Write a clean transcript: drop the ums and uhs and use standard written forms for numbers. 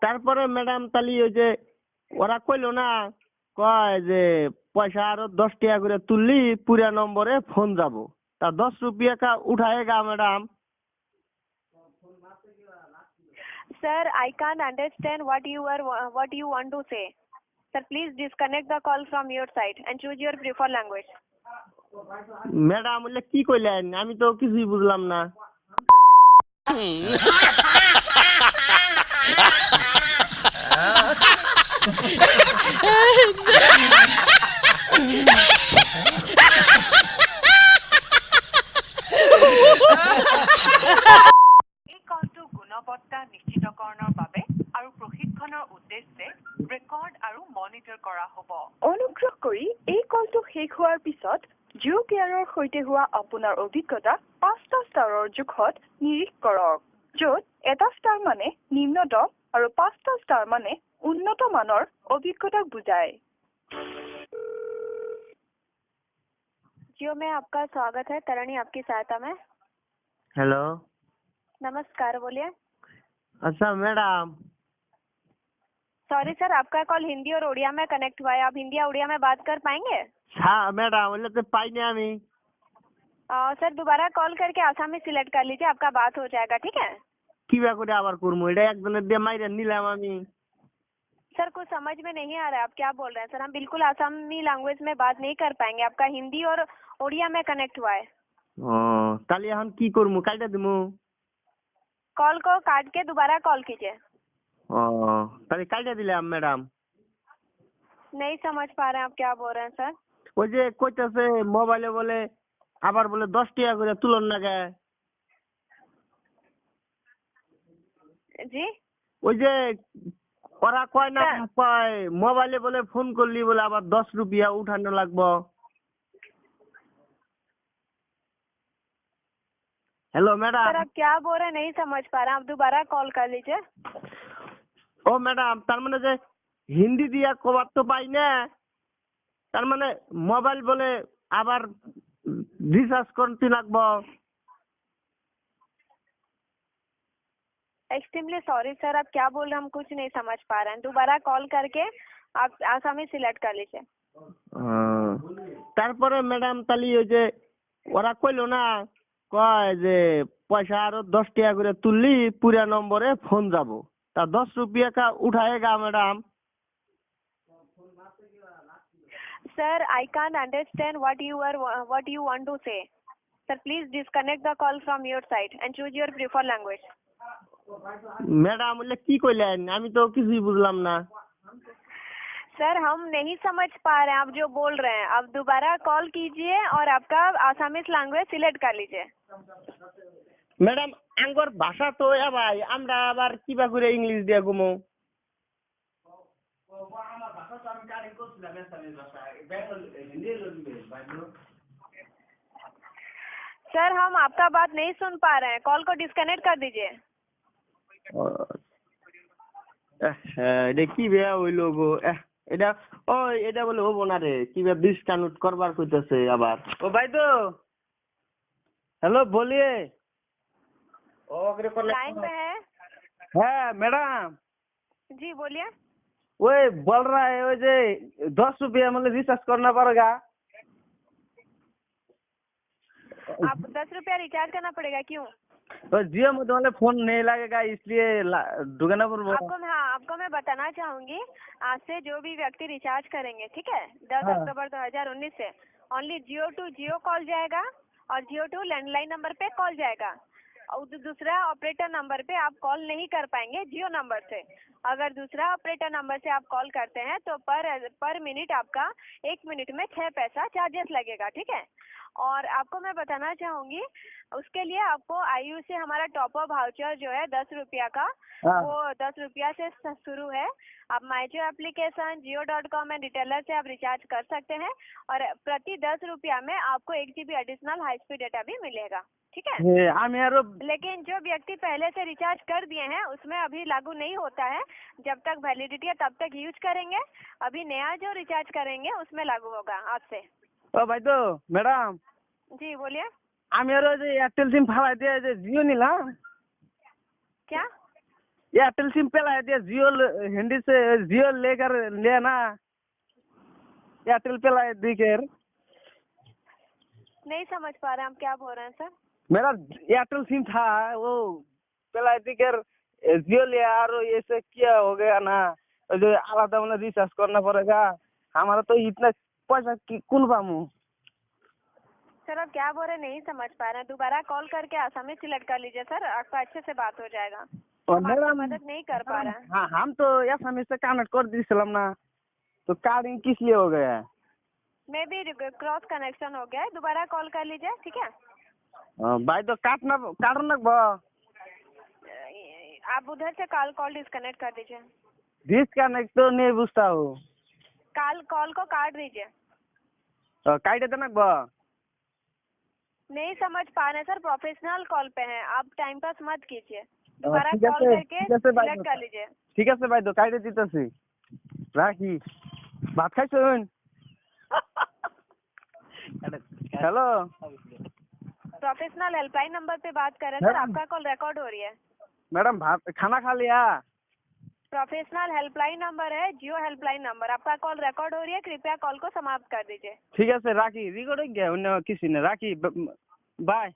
তারপরে ম্যাডাম তালি ওই যে ওরা কইলো না, কয় যে পয়সা আরো 10 টাকা করে তুললি পুরা নম্বরে ফোন যাব। তা 10 रुपया का उठाएगा madam? Sir, I can't understand what you want to say. Sir, please disconnect the call from your side and choose your preferred language. Madam বললে কি কইলেন? আমি তো কিছুই বুঝলাম না। এই কলটো গুণবত্তা নিশ্চিতকৰণৰ বাবে আৰু প্ৰশিক্ষণৰ উদ্দেশ্যে ৰেকৰ্ড আৰু মনিটৰ কৰা হ'ব। অনুগ্ৰহ কৰি এই কলটো শেষ হোৱাৰ পিছত জিঅ' কেয়াৰৰ সৈতে হোৱা আপোনাৰ অভিজ্ঞতা 5টা ষ্টাৰৰ জোখত নিৰীক্ষণ কৰক, য'ত 1টা ষ্টাৰ মানে নিম্নতম আৰু 5টা ষ্টাৰ মানে উন্নত মানৰ অভিজ্ঞতাক বুজায়। जियो में आपका स्वागत है। तरणी आपकी सहायता में। हेलो, नमस्कार, बोलिए। अच्छा मैडम। सॉरी सर, आपका कॉल हिंदी और उड़िया में कनेक्ट हुआ है। आप हिंदी या उड़िया में बात कर पाएंगे? हाँ मैडम, বললে তো পাইনি আমি। सर दोबारा कॉल करके आसामी सिलेक्ट कर लीजिए, आपका बात हो जाएगा, ठीक है? কিবা করে আবার করবো? এটা একজনের দিয়ে মাইরে নিলাম আমি। सर कुछ समझ में नहीं आ रहा है आप क्या बोल रहे हैं। सर हम बिल्कुल आसामी लैंग्वेज में बात नहीं कर पाएंगे, आपका हिंदी और उड़िया में कनेक्ट हुआ है। ও তাহলে এখন কি করবো? কাইটা দিমু? कॉल को काट के दोबारा कॉल कीजिए। ও তাহলে কাইটা দিলাম ম্যাডাম। नहीं समझ पा रहे हैं आप क्या बोल रहे हैं सर। ওই যে কইতাছে মোবাইলে বলে আবার বলে 10 টাকা করে তুলন লাগে। जी ওই যে ওরা কয় না, কয় মোবাইলে বলে ফোন করলি বলে আবার 10 रुपया উঠানো লাগবো। Hello sir madam. आप क्या बोल रहे हैं नहीं समझ पा रहे हैं, आप दोबारा कॉल कर लीजिए। ও ম্যাডাম, তার মানে যে হিন্দি দিয়া কবার তো পাই না, তার মানে মোবাইল বলে আবার রিচার্জ করতে লাগবো। एक्सट्रीमली सॉरी सर, आप क्या बोल रहे हैं हम कुछ नहीं समझ पा रहे हैं। दोबारा कॉल करके आप आसामी सिलेक्ट कर लीजिए। তারপরে ম্যাডাম তালি ওই যে ওরা কইলো না, কয় যে পয়সা আরো 10 টাকা করে তুললি পুরা নম্বরে ফোন যাব। তা 10 रुपया का उठाएगा madam? Sir, I can't understand what you want to say. Sir, please disconnect the call from your side and choose your preferred language. Madam বললে কি কইলেন? আমি তো কিছুই বুঝলাম না। सर हम नहीं समझ पा रहे हैं आप जो बोल रहे हैं। आप दोबारा कॉल कीजिए और आपका आसामीज लैंग्वेज सिलेक्ट कर लीजिए। ম্যাডাম আঙ্গর ভাষা তো ভাই, আমরা আবার কিবা করে ইংলিশ দিয়ে ঘুমো? सर हम आपका बात नहीं सुन पा रहे हैं, कॉल को डिस्कनेक्ट कर दीजिए। এটা কি বেয়া হইলো গো? এটা এটা বলে হবো না রে, কিবা ডিসকাউন্ট করবার কইতাছে আবার। ও ভাই তো हेलो बोलिए। लाइन पे है? হ্যাঁ ম্যাডাম। जी बोलिए। ওই বল रहा है ওই যে 10 रुपया मतलब रिचार्ज करना पड़ेगा। आप 10 रुपया रिचार्ज करना पड़ेगा, क्यों? तो जियो में तो मतलब फोन नहीं लगेगा इसलिए ढूंढना पड़ेगा। आपको मैं बताना चाहूंगी, आज से जो भी व्यक्ति रिचार्ज करेंगे, ठीक है, 10 अक्टूबर 2019 से only Jio to Jio call जाएगा और जियो टू लैंडलाइन नंबर पे कॉल जाएगा। और दूसरा ऑपरेटर नंबर पे आप कॉल नहीं कर पाएंगे जियो नंबर से। अगर दूसरा ऑपरेटर नंबर से आप कॉल करते हैं तो पर मिनट आपका 1 मिनट में 6 पैसा चार्जेस लगेगा, ठीक है। और आपको मैं बताना चाहूंगी, उसके लिए आपको आयु से हमारा टॉप अप वाउचर जो है 10 रुपया का, वो 10 रुपया से शुरू है। आप माईजियो एप्लीकेशन, जियो.com एंड रिटेलर से आप रिचार्ज कर सकते हैं और प्रति 10 रुपया में आपको 1 GB additional high speed data भी मिलेगा, ठीक है। लेकिन जो व्यक्ति पहले से रिचार्ज कर दिए हैं उसमें अभी लागू नहीं होता है, जब तक वैलिडिटी है तब तक यूज करेंगे। अभी नया जो रिचार्ज करेंगे उसमें लागू होगा आज से। ও ভাই তো ম্যাডাম। जी बोलिए। আমি আর ওই যে এয়ারটেল সিম ফালাই দিয়ে যে জিও নিলাম। क्या? एयरटेल सिम पेला दिया, जियो हिंदी से जियो लेकर लेना, एयरटेल पेला दिखेर। नहीं समझ पा रहे हैं आप क्या बोल रहे हैं सर। मेरा एयरटेल सिम था, वो पेला दिखेर जियो ले और ऐसे क्या हो गया ना, जो आलादा मतलब रिचार्ज करना पड़ेगा, हमारा तो इतना पैसा कुल पामू। सर आप क्या बोल रहे हैं नहीं समझ पा रहे हैं, दोबारा कॉल करके आसामी सिलेक्ट कर लीजिए सर, आपका अच्छे से बात हो जाएगा। और हम आपकी मदद नहीं कर पा रहे हैं। हाँ, हम तो एसएमएस से कनेक्ट कर दी सलाम ना, तो कार्डिंग किस लिए हो गया है? मैं भी क्रॉस कनेक्शन हो गया है, दोबारा कॉल कर लीजिए ठीक है। भाई तो काटना बा, आप उधर से कॉल डिस्कनेक्ट कर दीजिए। डिस्कनेक्ट तो नहीं बुझता हो, कॉल को काट दीजिए। काट देना बा। नहीं समझ पा रहे सर, प्रोफेशनल कॉल पे हैं आप, टाइम पास मत कीजिए, दोबारा ठीक है कॉल करके सिलेक्ट कर लीजिए। ठीक है भाई तो काट देती तो राखी भात खाई सुन। हेलो, प्रोफेशनल हेल्पलाइन नंबर पे बात कर रहे हैं सर, आपका कॉल रिकॉर्ड हो रही है। मैडम भात खाना खा लिया? प्रोफेशनल हेल्पलाइन नंबर है, जियो हेल्पलाइन नंबर, आपका कॉल रिकॉर्ड हो रही है, कृपया कॉल को समाप्त कर दीजिए। ठीक है सर, राखी रिकॉर्ड हो गया, किसी ने राखी, बाय।